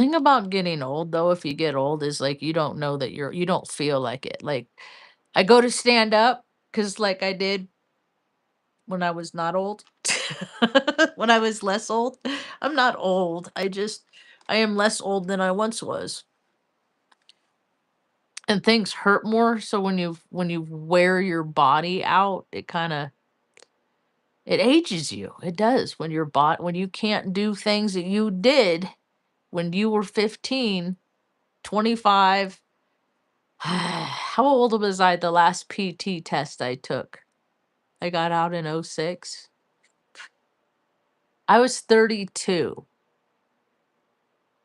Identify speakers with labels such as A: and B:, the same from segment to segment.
A: thing about getting old though, if you get old, is like you don't know that you don't feel like it. Like I go to stand up because like I did when I was not old. When I was less old. I'm not old. I am less old than I once was. And things hurt more. So when you wear your body out, it kind of it ages you. It does. When you can't do things that you did when you were 15, 25. How old was I the last PT test I took? I got out in '06. I was 32.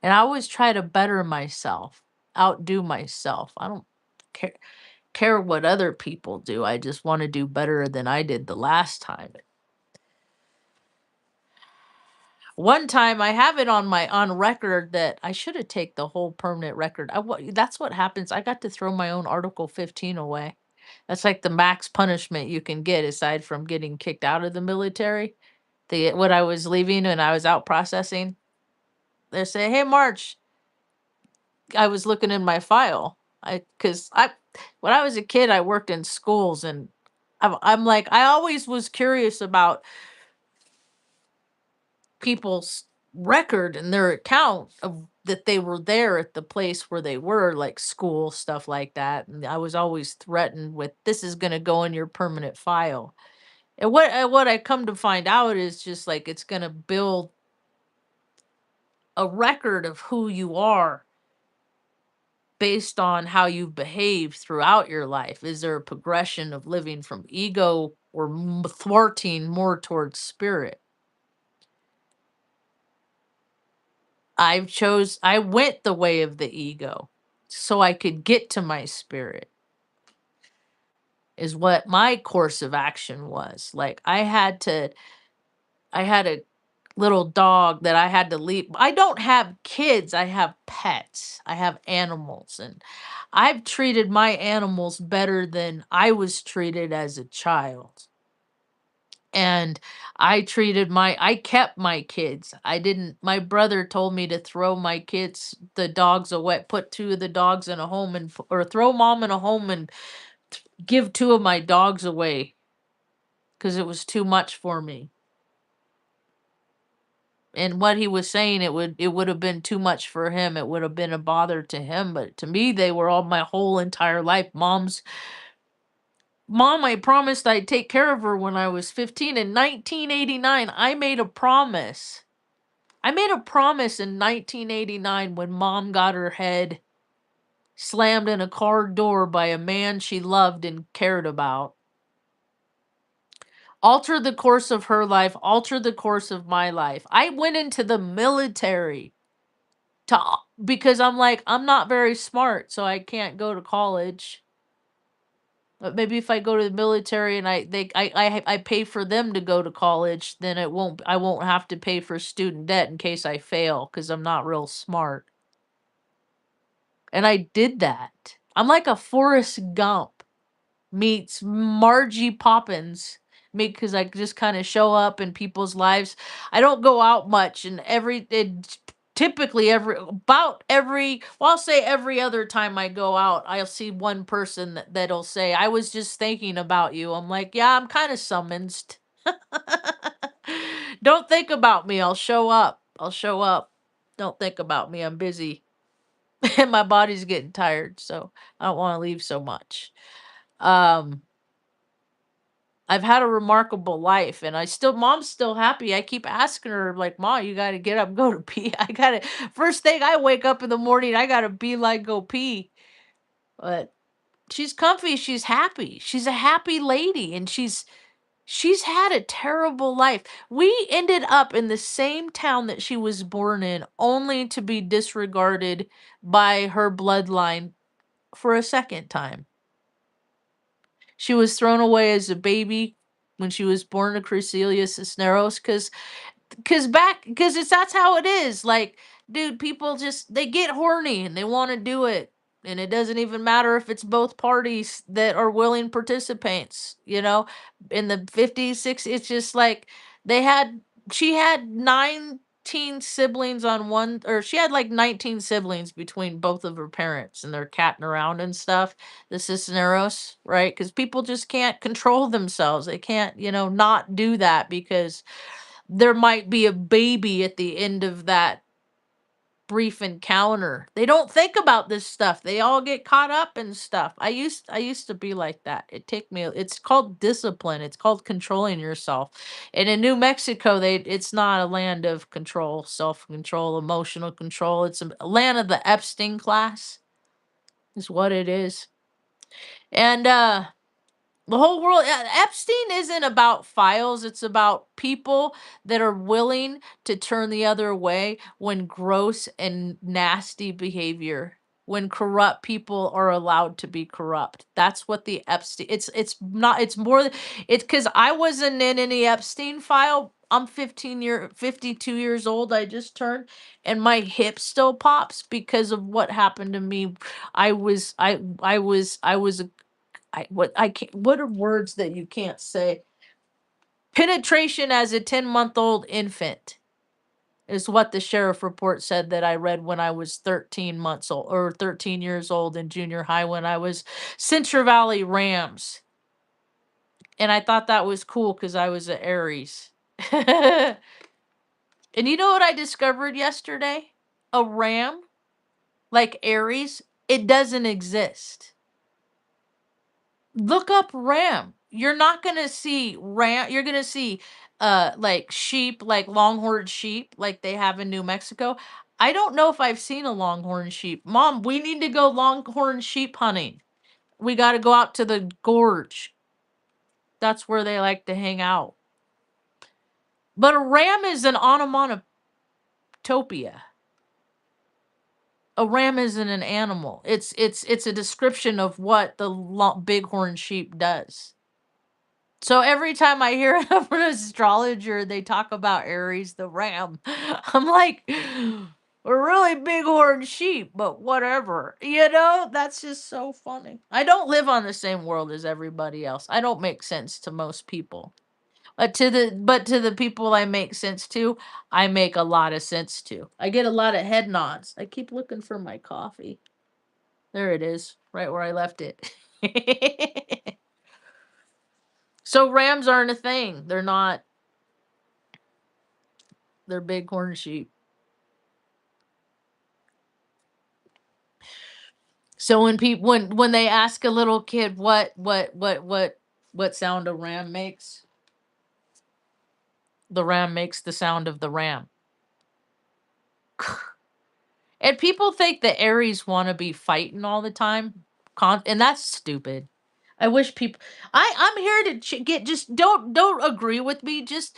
A: And I always try to better myself, outdo myself. I don't care what other people do. I just want to do better than I did the last time. One time I have it on record that I should have take the whole permanent record. That's what happens. I got to throw my own Article 15 away. That's like the max punishment you can get aside from getting kicked out of the military. The What I was leaving and I was out processing. They say, "Hey, March." I was looking in my file. Cuz I when I was a kid I worked in schools, and I'm like I always was curious about people's record and their account of that they were there at the place where they were, like school stuff like that, and I was always threatened with, this is going to go in your permanent file. And what I come to find out is just like it's going to build a record of who you are based on how you've behaved throughout your life. Is there a progression of living from ego or thwarting more towards spirit? I went the way of the ego so I could get to my spirit, is what my course of action was. Like I had a little dog that I had to leave. I don't have kids, I have pets. I have animals, and I've treated my animals better than I was treated as a child. And I kept my kids. I didn't My brother told me to throw the dogs away, put two of the dogs in a home or throw mom in a home and give two of my dogs away because it was too much for me. And what he was saying, it would have been too much for him. It would have been a bother to him, but to me they were all my whole entire life. Mom, I promised I'd take care of her when I was 15 in 1989. I made a promise in 1989 when mom got her head slammed in a car door by a man she loved and cared about. Alter the course of her life, alter the course of my life. I went into the military to because I'm like, I'm not very smart, so I can't go to college. But maybe if I go to the military and I pay for them to go to college, then I won't have to pay for student debt in case I fail because I'm not real smart. And I did that. I'm like a Forrest Gump meets Margie Poppins. Me, because I just kind of show up in people's lives. I don't go out much, and typically well, I'll say every other time I go out, I'll see one person that'll say, "I was just thinking about you." I'm like, "Yeah, I'm kind of summoned." Don't think about me. I'll show up. I'll show up. Don't think about me. I'm busy. And my body's getting tired, so I don't want to leave so much. Um, I've had a remarkable life, and mom's still happy. I keep asking her, like, "Ma, you got to get up, go to pee." I got to First thing I wake up in the morning, I got to be like, go pee. But she's comfy, she's happy. She's a happy lady, and she's had a terrible life. We ended up in the same town that she was born in, only to be disregarded by her bloodline for a second time. She was thrown away as a baby when she was born to Crucelia Cisneros because that's how it is. Like, dude, people just they get horny and they want to do it. And it doesn't even matter if it's both parties that are willing participants, in the 50s, 60s. It's just like they had she had 9 19 siblings on one, or she had like 19 siblings between both of her parents, and they're catting around and stuff. The Cisneros, right? Because people just can't control themselves. They can't, not do that because there might be a baby at the end of that brief encounter. They don't think about this stuff. They all get caught up in stuff. I used to be like that. It's called discipline. It's called controlling yourself. And in New Mexico, it's not a land of control, self-control, emotional control. It's a land of the Epstein class is what it is. And the whole world, Epstein isn't about files, it's about people that are willing to turn the other way when gross and nasty behavior, when corrupt people are allowed to be corrupt. That's what the Epstein, it's not, it's more it's because I wasn't in any Epstein file. I'm 52 years old. I just turned, and my hip still pops because of what happened to me. I was I can't, what are words that you can't say? Penetration as a 10-month-old infant is what the sheriff report said that I read when I was 13 months old, or 13 years old in junior high, when I was Central Valley Rams. And I thought that was cool because I was an Aries. And you know what I discovered yesterday? A ram, like Aries, it doesn't exist. Look up ram. You're not gonna see ram. You're gonna see like sheep, like longhorn sheep, like they have in New Mexico. I don't know if I've seen a longhorn sheep. Mom, we need to go longhorn sheep hunting. We got to go out to the gorge. That's where they like to hang out. But a ram is an onomatopoeia. A ram isn't an animal. It's a description of what the bighorn sheep does. So every time I hear of an astrologer, they talk about Aries the ram. I'm like, a really bighorn sheep, but whatever. That's just so funny. I don't live on the same world as everybody else. I don't make sense to most people. But to the people I make sense to, I make a lot of sense to. I get a lot of head nods. I keep looking for my coffee. There it is, right where I left it. So rams aren't a thing. They're not. They're bighorn sheep. So when people when they ask a little kid what sound a ram makes, the ram makes the sound of the ram. And people think that Aries want to be fighting all the time, and that's stupid. I wish people. I'm here to get, just don't agree with me. Just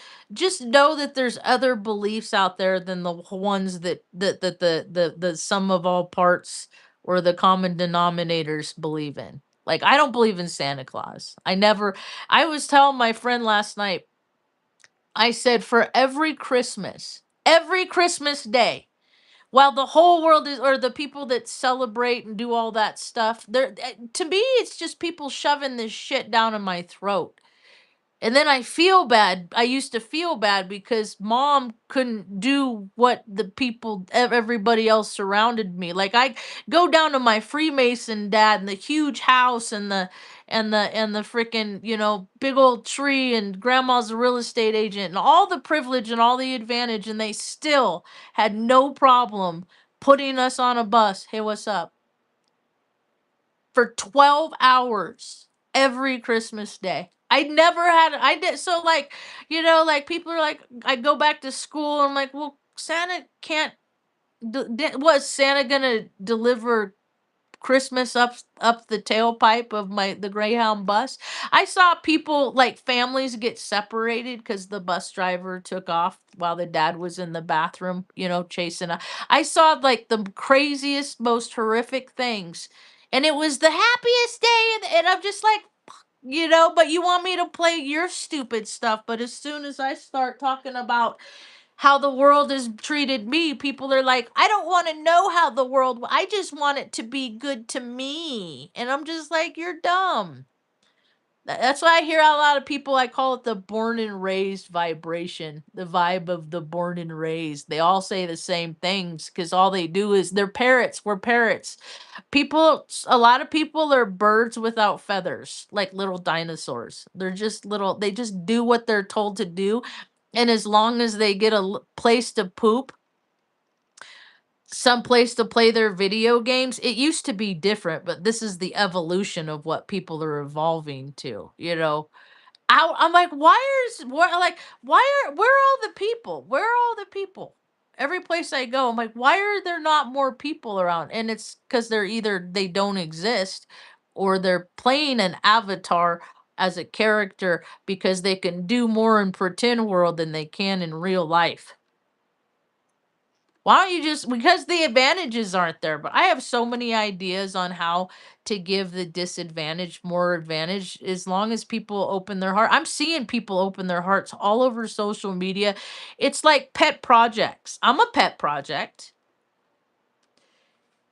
A: know that there's other beliefs out there than the ones that the sum of all parts or the common denominators believe in. Like, I don't believe in Santa Claus. I never. I was telling my friend last night. I said, for every Christmas day, while the whole world is, or the people that celebrate and do all that stuff, to me it's just people shoving this shit down in my throat. And then I feel bad. I used to feel bad because mom couldn't do what the people, everybody else surrounded me. Like, I go down to my Freemason dad and the huge house and the freaking, big old tree, and grandma's a real estate agent and all the privilege and all the advantage, and they still had no problem putting us on a bus. Hey, what's up? For 12 hours every Christmas day. I did, so, like, like, people are like, I go back to school, and I'm like, well, Santa can't, was Santa gonna deliver Christmas up the tailpipe of the Greyhound bus? I saw people, like, families get separated because the bus driver took off while the dad was in the bathroom, chasing I saw, like, the craziest, most horrific things. And it was the happiest day, and I'm just like, but you want me to play your stupid stuff. But as soon as I start talking about how the world has treated me, people are like, I don't want to know how the world, I just want it to be good to me. And I'm just like, you're dumb. That's why I hear a lot of people, I call it the born and raised vibration, the vibe of the born and raised. They all say the same things because all they do is they're parrots. We're parrots. A lot of people are birds without feathers, like little dinosaurs. They're just little, they just do what they're told to do. And as long as they get a place to poop, some place to play their video games, it used to be different, but this is the evolution of what people are evolving to, you know. I'm like, where are all the people? Where are all the people? Every place I go, I'm like, why are there not more people around? And it's because they're either they don't exist or they're playing an avatar as a character because they can do more in pretend world than they can in real life. Why don't you just, because the advantages aren't there, but I have so many ideas on how to give the disadvantaged more advantage as long as people open their heart. I'm seeing people open their hearts all over social media. It's like pet projects. I'm a pet project.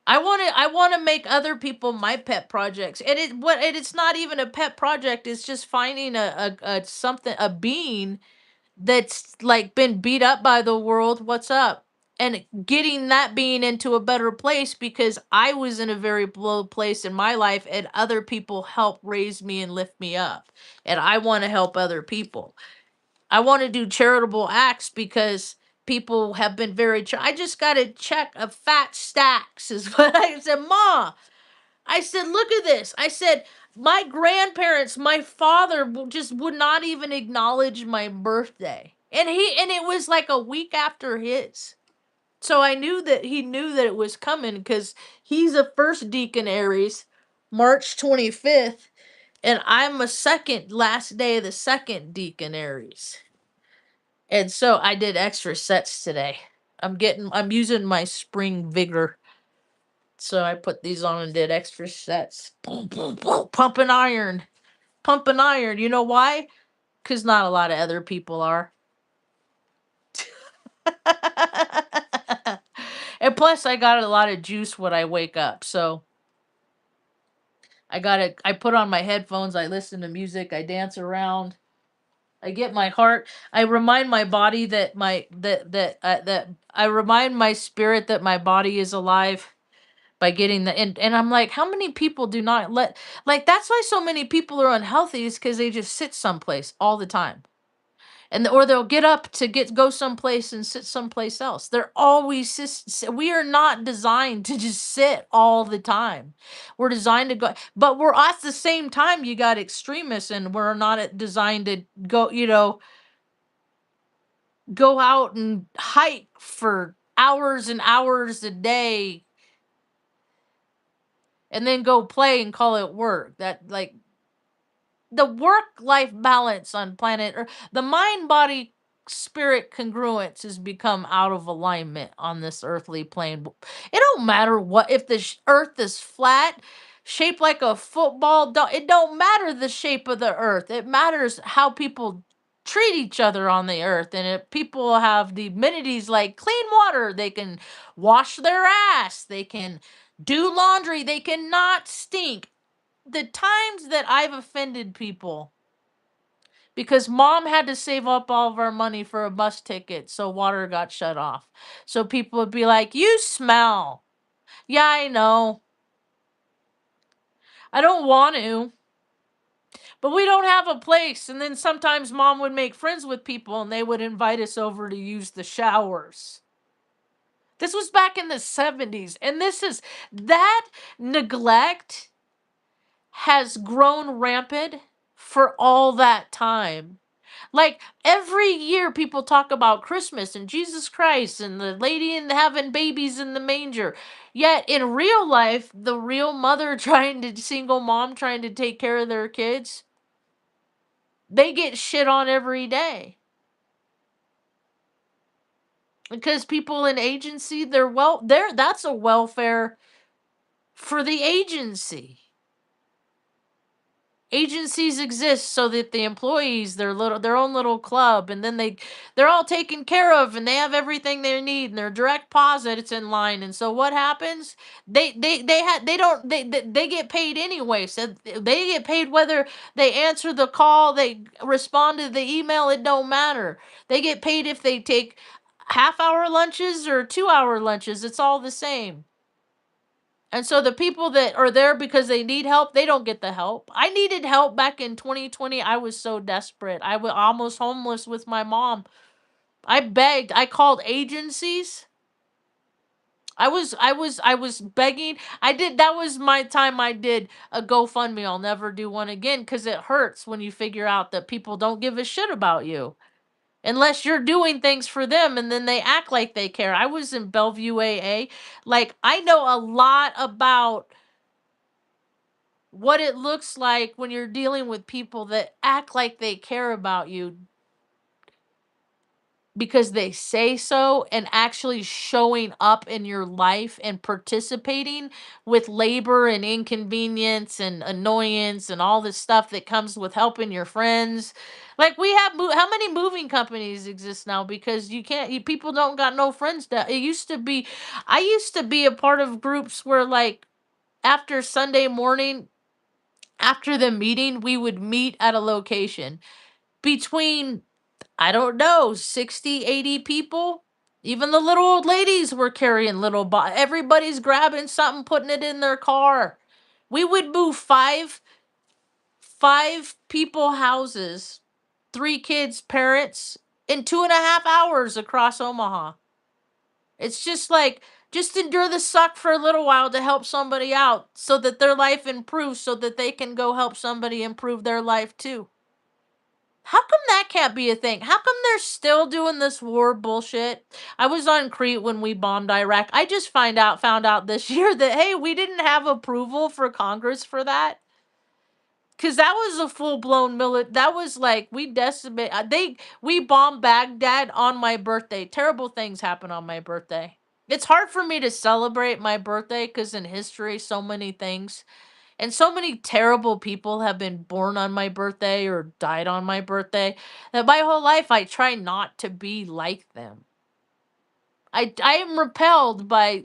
A: I want to make other people my pet projects. And it's not even a pet project. It's just finding a something, a being that's like been beat up by the world. What's up? And getting that being into a better place because I was in a very low place in my life and other people help raise me and lift me up. And I want to help other people. I want to do charitable acts because people have been I just got to check a fat stacks is what I said, Ma. I said, look at this. I said, my grandparents, my father just would not even acknowledge my birthday. And it was like a week after his. So I knew that he knew that it was coming because he's a first deacon Aries, March 25th, and I'm a second last day of the second deacon Aries. And so I did extra sets today. I'm using my spring vigor. So I put these on and did extra sets. Boom, boom, boom. Pumping iron. Pumping iron. You know why? Because not a lot of other people are. And plus, I got a lot of juice when I wake up. So I put on my headphones. I listen to music. I dance around. I get my heart. I remind my body that I remind my spirit that my body is alive by getting and I'm like, how many people do not let, like, that's why so many people are unhealthy is because they just sit someplace all the time. And or they'll get up to go someplace and sit someplace else. They're always we are not designed to just sit all the time. We're designed to go, but we're at the same time you got extremists and we're not designed to go, go out and hike for hours and hours a day and then go play and call it work. That, like, the work life balance on planet Earth, the mind body spirit congruence has become out of alignment on this earthly plane. It don't matter what, if the earth is flat, shaped like a football, it don't matter the shape of the earth. It matters how people treat each other on the earth. And if people have the amenities like clean water, they can wash their ass, they can do laundry, they cannot stink. The times that I've offended people because mom had to save up all of our money for a bus ticket, so water got shut off. So people would be like, "You smell." Yeah, I know. I don't want to, but we don't have a place. And then sometimes mom would make friends with people and they would invite us over to use the showers. This was back in the 70s. And this is that neglect has grown rampant for all that time. Like every year, people talk about Christmas and Jesus Christ and the lady in having babies in the manger. Yet in real life, the real mother single mom trying to take care of their kids, they get shit on every day because people in agency, that's a welfare for the agency. Agencies exist so that the employees, their own little club, and then they're all taken care of and they have everything they need and their direct deposit it's in line. And so what happens? They don't they get paid anyway. So they get paid whether they answer the call, they respond to the email, it don't matter. They get paid if they take half-hour lunches or 2-hour lunches. It's all the same. And so the people that are there because they need help, they don't get the help. I needed help back in 2020. I was so desperate. I was almost homeless with my mom. I begged. I called agencies. I was begging. I did that was my time I did a GoFundMe. I'll never do one again cuz it hurts when you figure out that people don't give a shit about you unless you're doing things for them and then they act like they care. I was in Bellevue AA. Like I know a lot about what it looks like when you're dealing with people that act like they care about you because they say so and actually showing up in your life and participating with labor and inconvenience and annoyance and all this stuff that comes with helping your friends. Like we have how many moving companies exist now because people don't got no friends that it used to be. I used to be a part of groups where like after Sunday morning after the meeting, we would meet at a location between, I don't know, 60, 80 people. Even the little old ladies were carrying everybody's grabbing something, putting it in their car. We would move five people houses, 3 kids, parents, in 2.5 hours across Omaha. It's just like, just endure the suck for a little while to help somebody out so that their life improves so that they can go help somebody improve their life too. How come that can't be a thing? How come they're still doing this war bullshit? I was on Crete when we bombed Iraq. I just found out this year that hey, we didn't have approval for Congress for that. Cause that was a full blown millet. That was like we decimate. We bombed Baghdad on my birthday. Terrible things happen on my birthday. It's hard for me to celebrate my birthday because in history, so many things and so many terrible people have been born on my birthday or died on my birthday that my whole life I try not to be like them. I am repelled by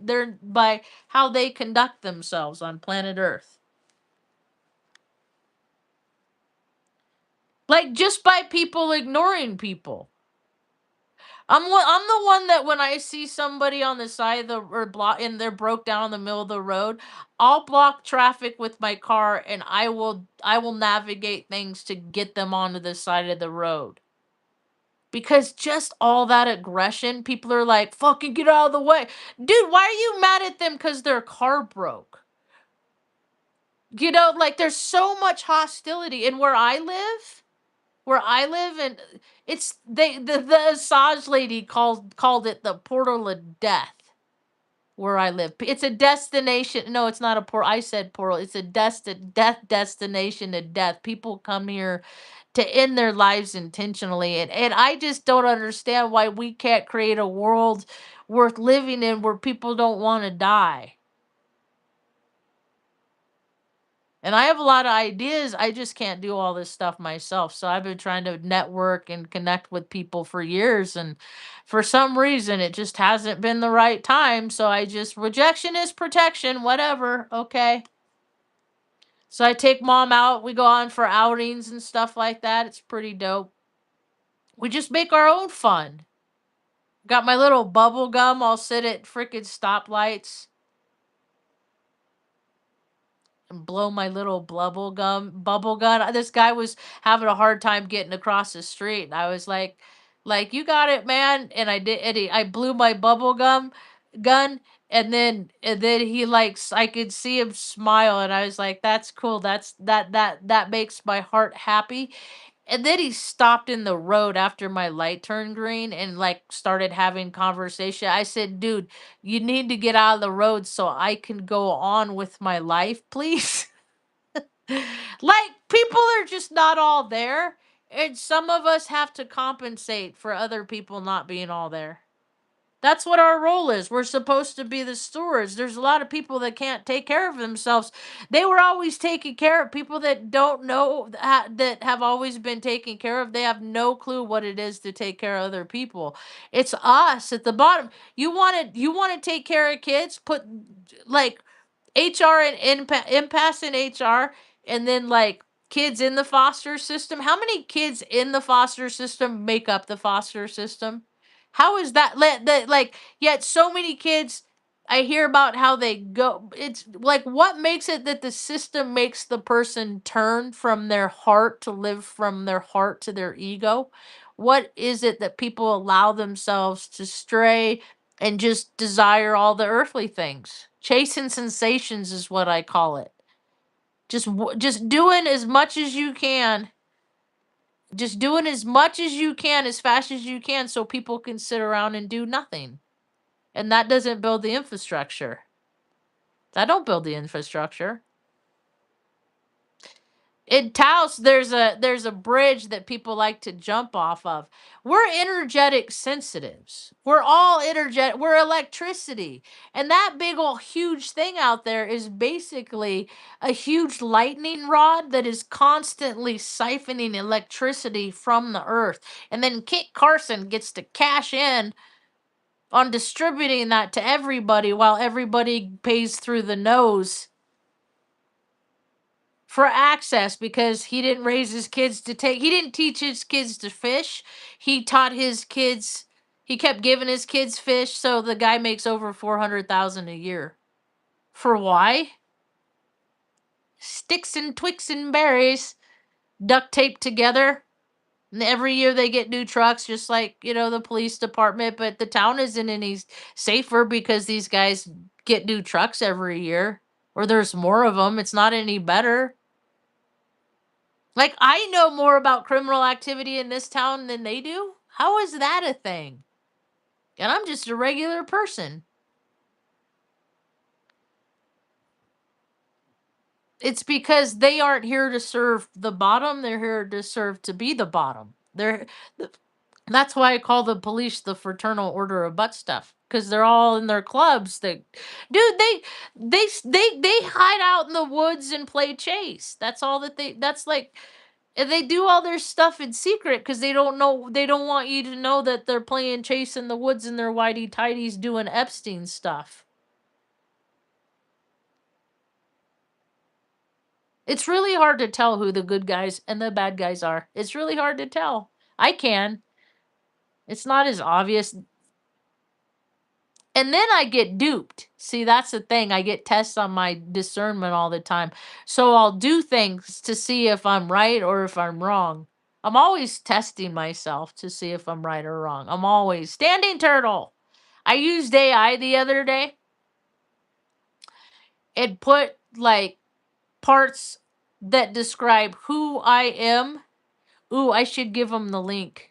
A: how they conduct themselves on planet Earth. Like just by people ignoring people. I'm the one that when I see somebody on the side of the or block and they're broke down in the middle of the road, I'll block traffic with my car and I will navigate things to get them onto the side of the road. Because just all that aggression, people are like, fucking get out of the way. Dude, why are you mad at them because their car broke? You know, like there's so much hostility. And where I live and it's the Asajj lady called it the portal of death where I live. It's a destination. No, it's not a portal. I said portal. It's a death destination to death. People come here to end their lives intentionally. And I just don't understand why we can't create a world worth living in where people don't want to die. And I have a lot of ideas. I just can't do all this stuff myself. So I've been trying to network and connect with people for years. And for some reason, it just hasn't been the right time. So I just, rejection is protection, whatever. Okay. So I take mom out. We go on for outings and stuff like that. It's pretty dope. We just make our own fun. Got my little bubble gum. I'll sit at frickin' stoplights and blow my little bubble gun. This guy was having a hard time getting across the street, and I was like you got it, man. And I did. I blew my bubble gun, and then he I could see him smile, and I was like, that's cool. That makes my heart happy. And then he stopped in the road after my light turned green and like started having conversation. I said, "Dude, you need to get out of the road so I can go on with my life, please." Like people are just not all there, and some of us have to compensate for other people not being all there. That's what our role is. We're supposed to be the stewards. There's a lot of people that can't take care of themselves. They were always taking care of people that don't know that have always been taken care of. They have no clue what it is to take care of other people. It's us at the bottom. You want to take care of kids, put like HR and impasse in HR, and then like kids in the foster system. How many kids in the foster system make up the foster system? How is that that like yet so many kids I hear about how they go, it's like what makes it that the system makes the person turn from their heart to live from their heart to their ego? What is it that people allow themselves to stray and just desire all the earthly things? Chasing sensations is what I call it. Just doing as much as you can. Just doing as much as you can as fast as you can so people can sit around and do nothing. And that doesn't build the infrastructure. That don't build the infrastructure. In Taos, there's a bridge that people like to jump off of. We're energetic sensitives. We're all energetic. We're electricity, and that big old huge thing out there is basically a huge lightning rod that is constantly siphoning electricity from the earth. And then Kit Carson gets to cash in on distributing that to everybody while everybody pays through the nose for access because he didn't teach his kids to fish. He taught his kids he kept giving his kids fish, so the guy makes over 400,000 a year. For why? Sticks and twigs and berries duct taped together. And every year they get new trucks, just like, the police department, but the town isn't any safer because these guys get new trucks every year. Or there's more of them. It's not any better. Like, I know more about criminal activity in this town than they do. How is that a thing? And I'm just a regular person. It's because they aren't here to serve the bottom. They're here to serve to be the bottom. That's why I call the police the fraternal order of butt stuff, because they're all in their clubs. Dude, they hide out in the woods and play chase. That's all that they. That's like, and they do all their stuff in secret because they don't know. They don't want you to know that they're playing chase in the woods in their whitey tighties doing Epstein stuff. It's really hard to tell who the good guys and the bad guys are. It's really hard to tell. I can. It's not as obvious. And then I get duped. See, that's the thing. I get tests on my discernment all the time. So I'll do things to see if I'm right or if I'm wrong. I'm always testing myself to see if I'm right or wrong. I'm always standing turtle. I used AI the other day. It put like parts that describe who I am. Ooh, I should give him the link.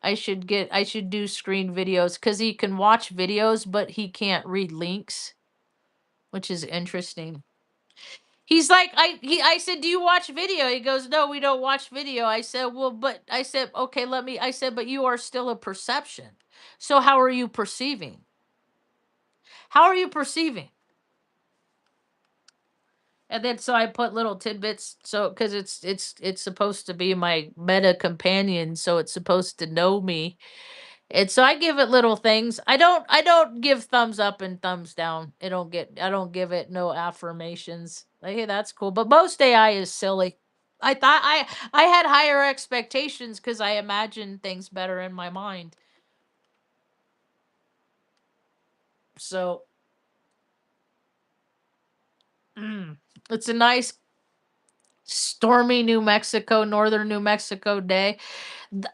A: I should do screen videos cuz he can watch videos but he can't read links, which is interesting. He's like, I said, "Do you watch video?" He goes, "No, we don't watch video." I said, "Well, but," I said, "Okay, I said, "But you are still a perception. So how are you perceiving? How are you perceiving?" And then so I put little tidbits, so cuz it's supposed to be my meta companion, so it's supposed to know me. And so I give it little things. I don't give thumbs up and thumbs down. I don't give it no affirmations. Like, hey, that's cool. But most AI is silly. I thought I had higher expectations because I imagined things better in my mind. So it's a nice stormy New Mexico, northern New Mexico day.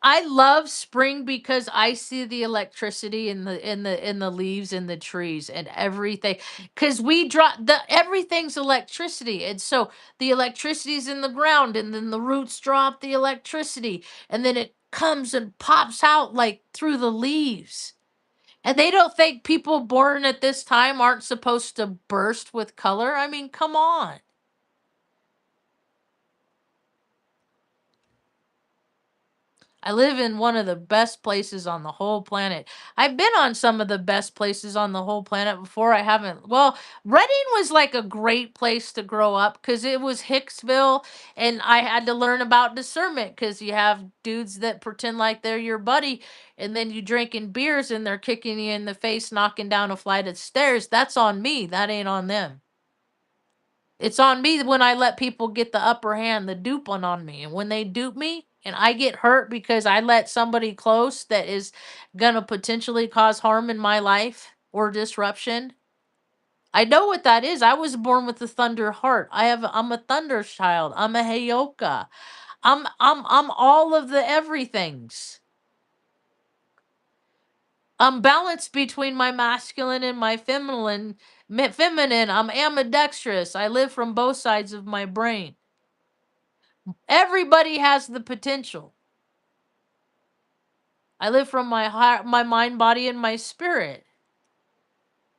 A: I love spring because I see the electricity in the leaves in the trees and everything. Cause we drop the everything's electricity. And so the electricity's in the ground and then the roots drop the electricity and then it comes and pops out like through the leaves. And they don't think people born at this time aren't supposed to burst with color. I mean, come on. I live in one of the best places on the whole planet. I've been on some of the best places on the whole planet before. I haven't. Well, Reading was like a great place to grow up because it was Hicksville, and I had to learn about discernment because you have dudes that pretend like they're your buddy, and then you drinking beers and they're kicking you in the face, knocking down a flight of stairs. That's on me. That ain't on them. It's on me when I let people get the upper hand, the duping on me. And when they dupe me and I get hurt because I let somebody close that is going to potentially cause harm in my life or disruption, I know what that is. I was born with the thunder heart. I'm a thunder child. I'm a Heyoka. I'm all of the everythings. I'm balanced between my masculine and my feminine. I'm ambidextrous. I live from both sides of my brain. Everybody has the potential. I live from my heart, my mind, body, and my spirit.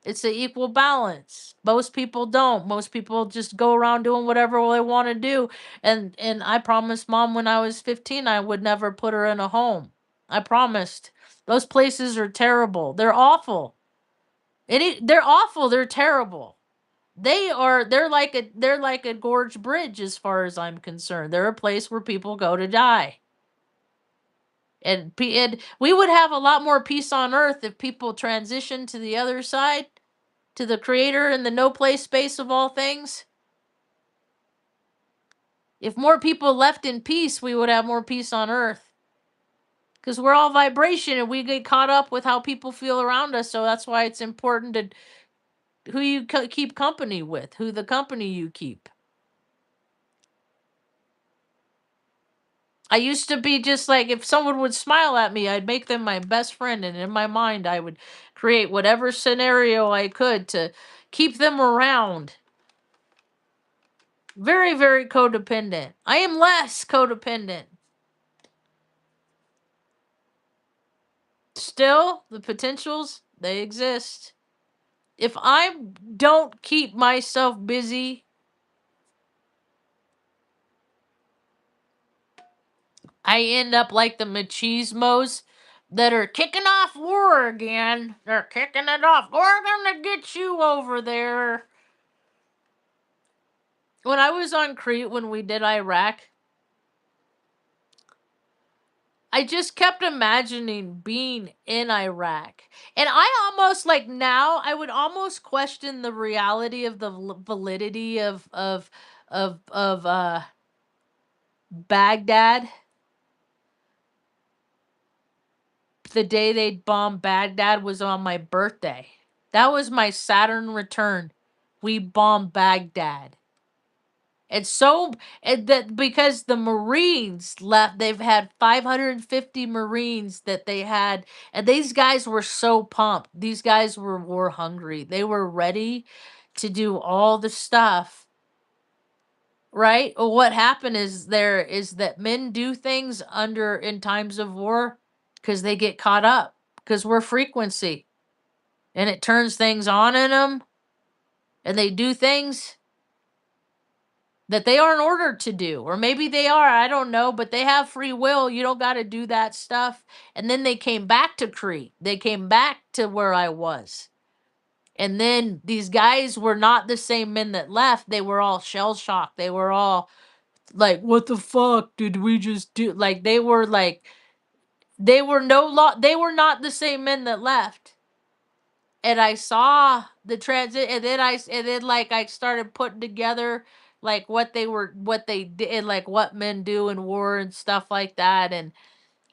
A: It's an equal balance. Most people don't. Most people just go around doing whatever they want to do. And I promised mom when I was 15 I would never put her in a home. I promised. Those places are terrible. They're awful. They're awful. They're terrible. They're like a gorge bridge as far as I'm concerned. They're a place where people go to die. And we would have a lot more peace on earth if people transitioned to the other side, to the creator and the no place space of all things. If more people left in peace, we would have more peace on earth. Because we're all vibration and we get caught up with how people feel around us. So that's why it's important to who you keep company with, who the company you keep. I used to be just like, if someone would smile at me, I'd make them my best friend. And in my mind, I would create whatever scenario I could to keep them around. Very, very codependent. I am less codependent. Still, the potentials, they exist. If I don't keep myself busy, I end up like the machismos that are kicking off war again. They're kicking it off. We're gonna get you over there. When I was on Crete when we did Iraq, I just kept imagining being in Iraq. And I almost like now I would almost question the reality of the validity of Baghdad. The day they bombed Baghdad was on my birthday. That was my Saturn return. We bombed Baghdad. And so and that because the Marines left, they've had 550 Marines that they had, and these guys were so pumped. These guys were war hungry. They were ready to do all the stuff, right? Well, what happened is that men do things under in times of war because they get caught up because we're frequency, and it turns things on in them, and they do things that they aren't ordered to do, or maybe they are, I don't know, but they have free will. You don't got to do that stuff. And then they came back to Crete. They came back to where I was. And then these guys were not the same men that left. They were all shell shocked. They were all like, what the fuck did we just do? Like they were they were not the same men that left. And I saw the transit, and then like I started putting together like what they did, and like what men do in war and stuff like that, and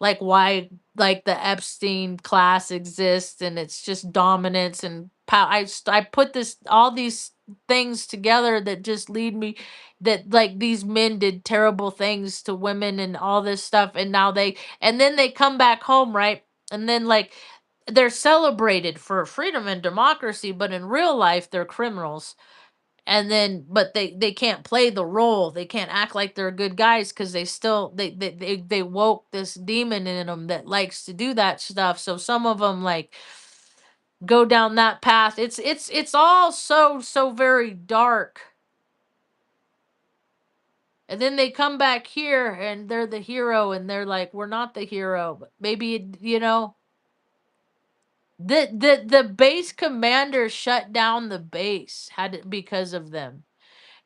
A: like why like the Epstein class exists, and it's just dominance and power. I put this all these things together that just lead me that like these men did terrible things to women and all this stuff, and now and then they come back home, right? And then like they're celebrated for freedom and democracy, but in real life they're criminals. And then but they can't play the role. They can't act like they're good guys because they still they woke this demon in them that likes to do that stuff. So some of them like go down that path. It's all so very dark. And then they come back here and they're the hero, and they're like, we're not the hero. But maybe the base commander shut down the base had it because of them.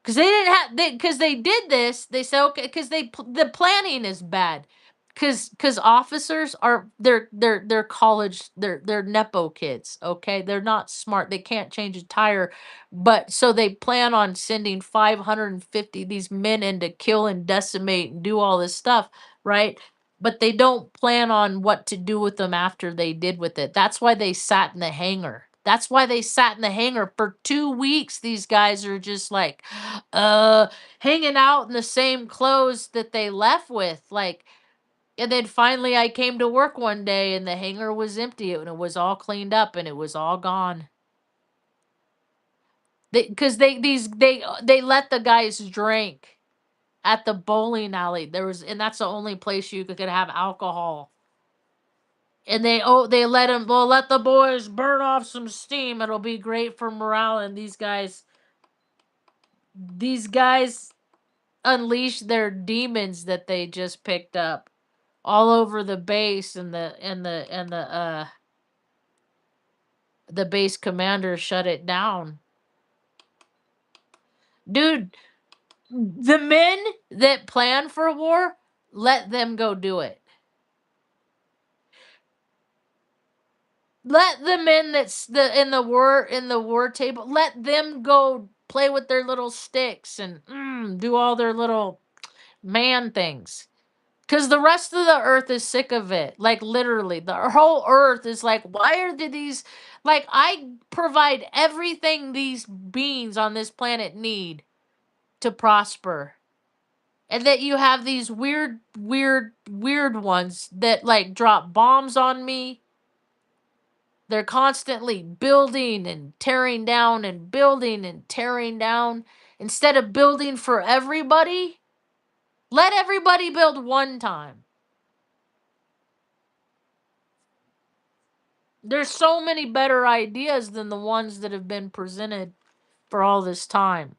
A: Because they didn't have because they did this. They said okay because the planning is bad. Because officers are they're college they're nepo kids. Okay, they're not smart. They can't change a tire, but so they plan on sending 550 these men in to kill and decimate and do all this stuff, right? But they don't plan on what to do with them after they did with it. That's why they sat in the hangar. That's why they sat in the hangar for 2 weeks. These guys are just like, uh, hanging out in the same clothes that they left with. Like, and then finally I came to work one day and the hangar was empty and it was all cleaned up and it was all gone. Because they let the guys drink at the bowling alley. And that's the only place you could have alcohol. And they let them well let the boys burn off some steam. It'll be great for morale. And these guys unleash their demons that they just picked up all over the base, and the base commander shut it down. Dude, the men that plan for war, let them go do it. Let the men that's in the war table, let them go play with their little sticks and do all their little man things. Because the rest of the earth is sick of it. Like, literally, the whole earth is like, why are these. Like, I provide everything these beings on this planet need to prosper. And that you have these weird ones that, like, drop bombs on me. They're constantly building and tearing down and building and tearing down. Instead of building for everybody, let everybody build one time. There's so many better ideas than the ones that have been presented for all this time.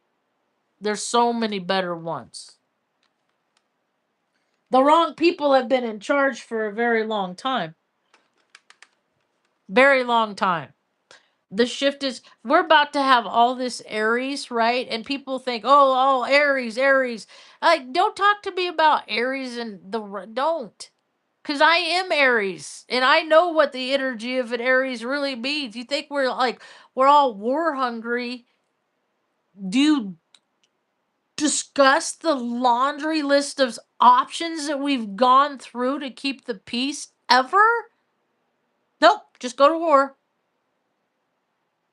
A: There's so many better ones. The wrong people have been in charge for a very long time. Very long time. The shift is we're about to have all this Aries, right? And people think, oh, Aries. Like, don't talk to me about Aries and don't. Cause I am Aries, and I know what the energy of an Aries really means. You think we're all war hungry? Do you discuss the laundry list of options that we've gone through to keep the peace ever? Nope, just go to war.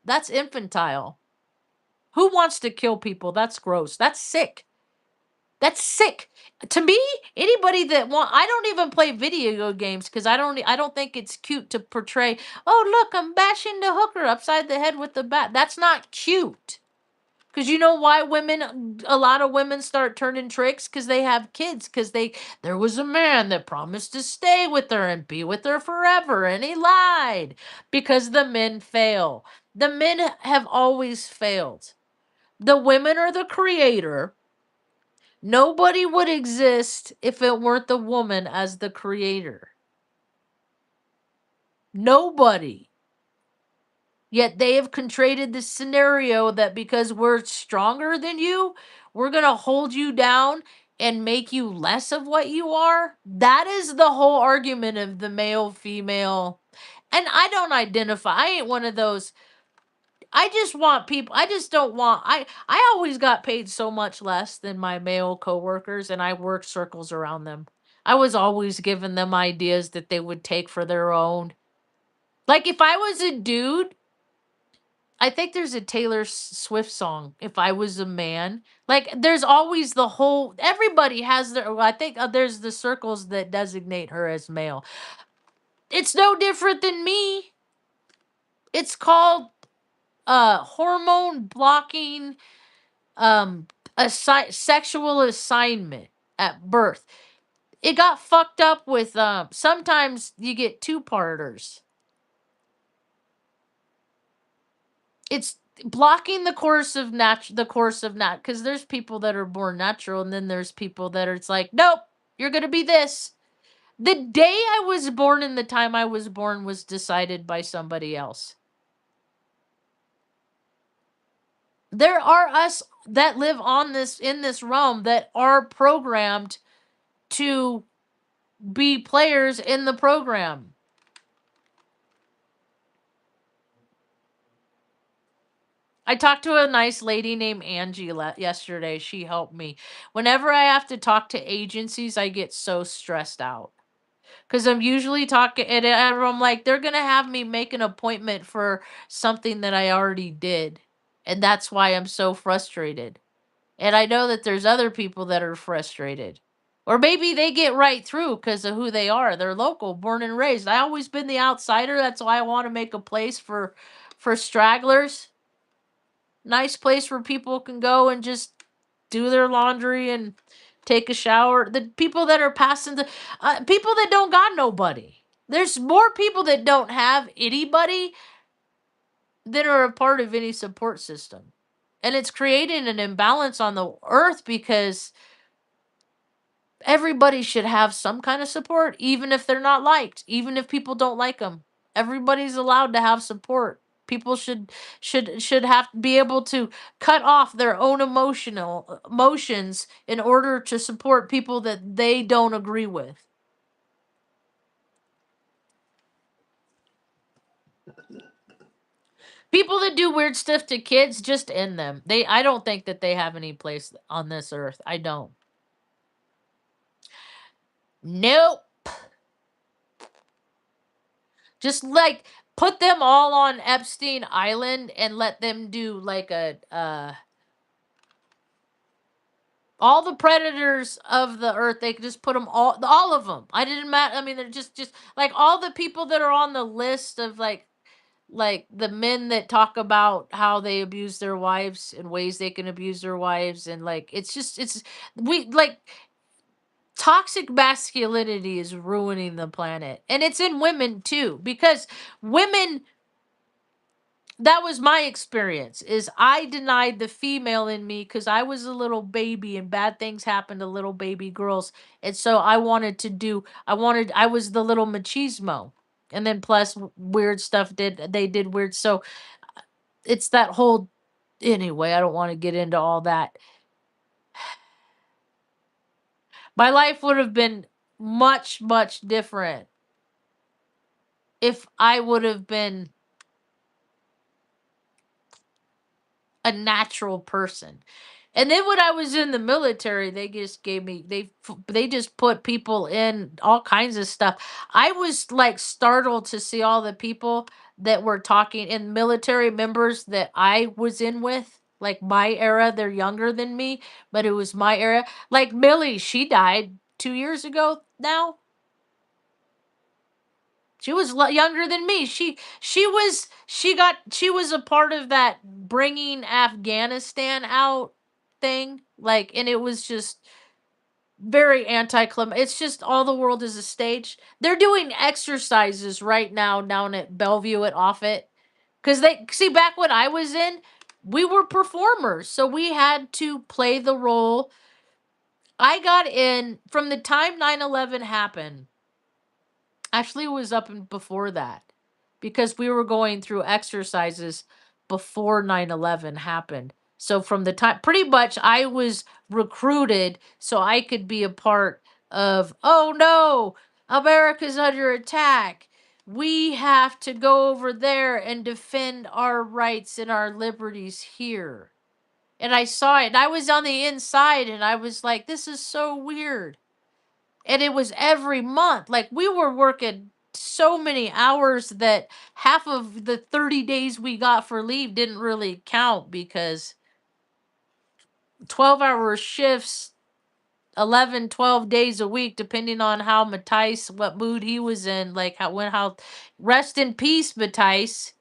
A: That's infantile. Who wants to kill people? That's gross. That's sick. That's sick. To me, anybody that I don't even play video games because I don't think it's cute to portray, oh look, I'm bashing the hooker upside the head with the bat. That's not cute. Because you know why a lot of women start turning tricks? Because they have kids. Because there was a man that promised to stay with her and be with her forever, and he lied. Because the men fail. The men have always failed. The women are the creator. Nobody would exist if it weren't the woman as the creator. Nobody. Yet they have created this scenario that because we're stronger than you, we're going to hold you down and make you less of what you are. That is the whole argument of the male female. And I don't identify. I ain't one of those. I just want people. I just don't want. I always got paid so much less than my male coworkers, and I worked circles around them. I was always giving them ideas that they would take for their own. Like if I was a dude, I think there's a Taylor Swift song, If I Was a Man. Like, there's always everybody has well, I think there's the circles that designate her as male. It's no different than me. It's called hormone blocking sexual assignment at birth. It got fucked up with sometimes you get two parters. It's blocking the course of because there's people that are born natural, and then there's people that are, it's like, nope, you're gonna be this. The day I was born and the time I was born was decided by somebody else. There are us that live on this in this realm that are programmed to be players in the program. I talked to a nice lady named Angie yesterday. She helped me. Whenever I have to talk to agencies, I get so stressed out. Because I'm usually talking, and I'm like, they're going to have me make an appointment for something that I already did. And that's why I'm so frustrated. And I know that there's other people that are frustrated. Or maybe they get right through because of who they are. They're local, born and raised. I always been the outsider. That's why I want to make a place for stragglers. Nice place where people can go and just do their laundry and take a shower. The people that are passing the people that don't got nobody. There's more people that don't have anybody than are a part of any support system. And it's creating an imbalance on the earth because everybody should have some kind of support, even if they're not liked, even if people don't like them. Everybody's allowed to have support. People should have to be able to cut off their own emotions in order to support people that they don't agree with. People that do weird stuff to kids, just end them. I don't think that they have any place on this earth. I don't. Nope. Just like put them all on Epstein Island and let them do like a all the predators of the earth. They could just put them all of them. I didn't matter. I mean, they're just like all the people that are on the list of like the men that talk about how they abuse their wives and ways they can abuse their wives, and like it's we like toxic masculinity is ruining the planet, and it's in women too, because women, that was my experience, is I denied the female in me because I was a little baby and bad things happened to little baby girls, and so I was the little machismo, and then plus weird stuff they did weird, so it's that whole, anyway, I don't want to get into all that. My life would have been much different if I would have been a natural person. And then when I was in the military, they just gave me they just put people in all kinds of stuff. I was like startled to see all the people that were talking, and military members that I was in with, like my era. They're younger than me, but it was my era. Like Millie, she died 2 years ago now. She was younger than me. She was a part of that bringing Afghanistan out thing. Like, and it was just very anticlimactic. It's just all the world is a stage. They're doing exercises right now down at Bellevue at Offutt, because they see, back when I was in, we were performers, so we had to play the role. I got in from the time 9/11 happened. Actually, it was up and before that, because we were going through exercises before 9/11 happened. So from the time, pretty much, I was recruited so I could be a part of, oh no, America's under attack. We have to go over there and defend our rights and our liberties here. And I saw it, and I was on the inside, and I was like, this is so weird. And it was every month. Like, we were working so many hours that half of the 30 days we got for leave didn't really count, because 12-hour shifts, 11, 12 days a week, depending on how Matthijs, what mood he was in, like how rest in peace, Matthijs.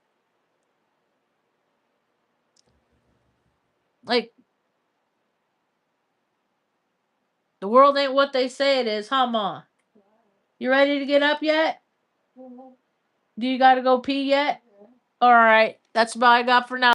A: Like, the world ain't what they say it is, huh, Ma? You ready to get up yet? Do you gotta go pee yet? All right, that's what I got for now.